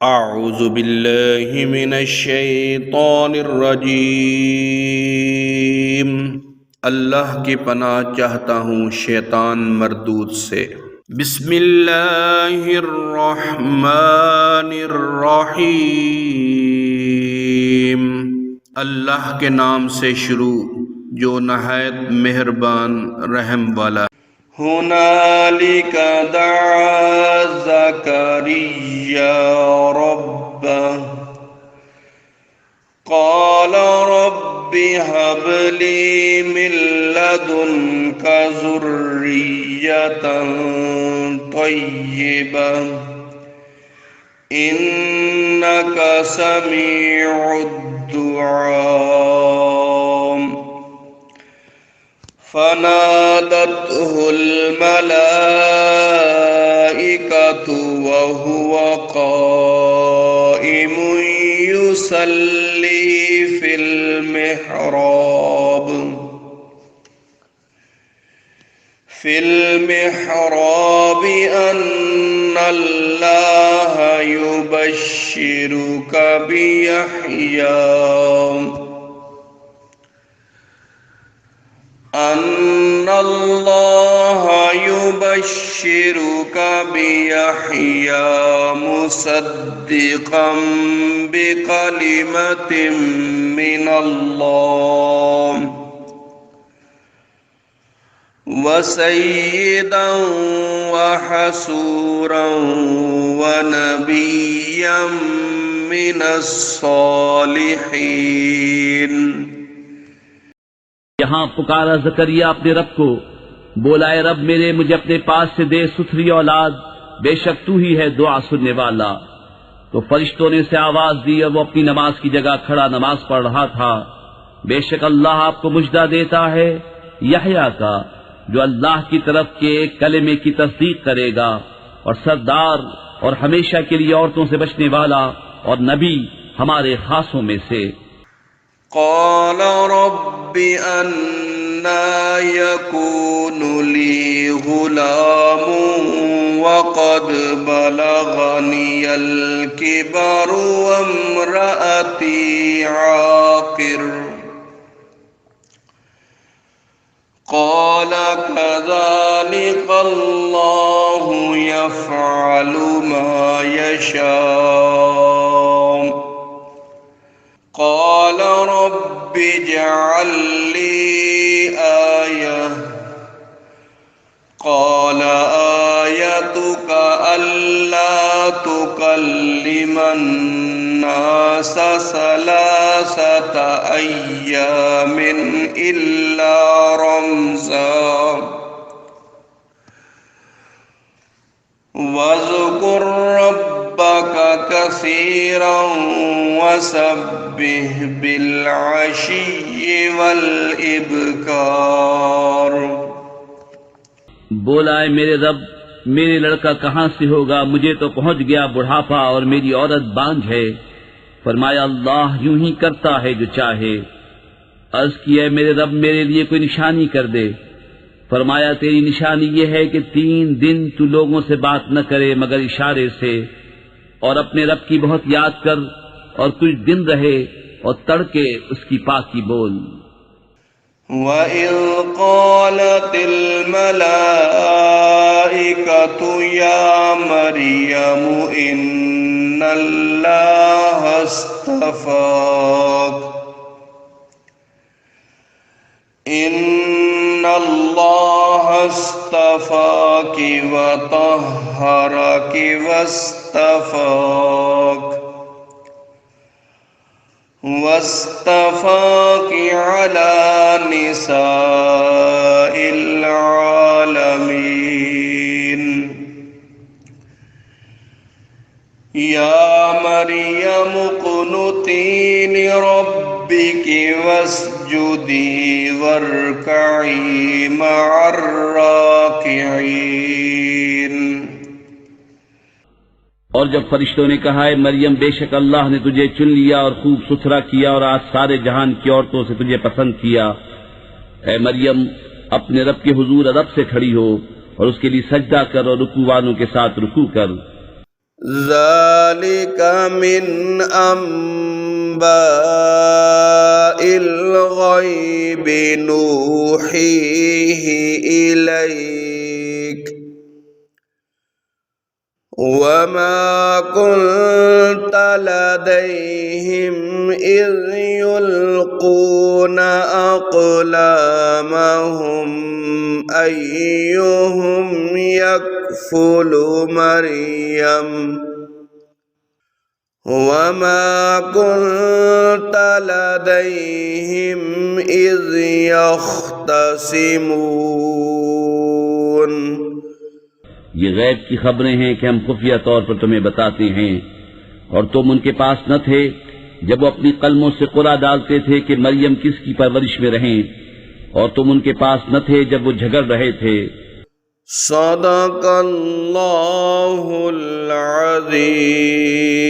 अऊज़ु बिल्लाहि मिनश्शैतानिर्रजीम। अल्लाह की पनाह चाहता हूँ शैतान मरदूद से। बिस्मिल्लाहिर्रहमानिर्रहीम। अल्लाह के नाम से शुरू जो नहायत मेहरबान रहम वाला। हुनालिका दआ ज़करिया रब्बह क़ाल रब्बि हबली मिन लदुनका ज़ुर्रिय्यतन तय्यिबह इन्नका समीउद दुआ। फनादतहुल मलाइकतु वहुव क़ाइमुन युसल्ली फिल मिहराब अन्नल्लाह युबश्शिरुका बियहया मुसद्दिक़न बिकलिमतिन मिनल्लाह व सय्यिदन व हसूरन व नबिय्यन मिनस सालिहीन। यहाँ पुकारा ज़करिया अपने रब को, बोला ए रब मेरे, मुझे अपने पास से दे सुथरी औलाद, बेशक तू ही है दुआ सुनने वाला। तो फरिश्तों ने उसे आवाज दी और वो अपनी नमाज की जगह खड़ा नमाज पढ़ रहा था। बेशक अल्लाह आपको मुजदा देता है यहया का, जो अल्लाह की तरफ के कलिमे की तस्दीक करेगा, और सरदार और हमेशा के लिए औरतों से बचने वाला और नबी हमारे खासों में से। क़ाल रब्बि अन्ना यकूनु ली गुलामुन वक़द बलगनियल किबरु वम्रअती आक़िर। क़ाल कज़ालिका अल्लाहु यफ़अलु मा यशा। क़ाल रब्बि इजअल ली आयह। क़ाल आयतुका अल्ला तुकल्लिमन नास सलासत अय्यामिन इल्ला रमज़ा वज़्कुर रब्बका कसीरन वसब्बिह बिलअशिय्यि वल इब्कार। बोला है मेरे रब, मेरे लड़का कहाँ से होगा, मुझे तो पहुंच गया बुढ़ापा और मेरी औरत बांझ है। फरमाया अल्लाह यूं ही करता है जो चाहे। अर्ज किया मेरे रब मेरे लिए कोई निशानी कर दे। फरमाया तेरी निशानी ये है कि 3 दिन तू लोगों से बात न करे मगर इशारे से, और अपने रब की बहुत याद कर, और कुछ दिन रहे और तड़के उसकी पाकी बोल। वइज़ क़ालतिल मलाइकतु या मरियमु इन्नल्लाहा अस्तफ़ाकी व तह्हरकी वस्तफ़ाकी अला निसाइल आलमीन। या मरियम क़ुनुती लिरब्बिकी वस्जुदी वर्कई मअर राकिईन। और जब फरिश्तों ने कहा है मरियम बेशक अल्लाह ने तुझे चुन लिया और खूब सुथरा किया और आज सारे जहान की औरतों से तुझे पसंद किया, ऐ मरियम अपने रब के हुजूर अदब से खड़ी हो और उसके लिए सजदा कर और रुकू वालों के साथ रुकू कर। ज़ालिक मिन अंबाइल गैबि नूहीही इलैक वमा कुन्त लदैहिम इज़ युल्कूना अक़लामहुम अय्युहुम यकफुलु मरियम वमा कुन्त लदैहिम इज़ यख्तसिमून। ये गैब की खबरें हैं कि हम खुफिया तौर पर तुम्हें बताते हैं, और तुम उनके पास न थे जब वो अपनी कलमों से कुरा डालते थे कि मरियम किसकी परवरिश में रहें, और तुम उनके पास न थे जब वो झगड़ रहे थे। सदक़ल्लाहुल अज़ीम।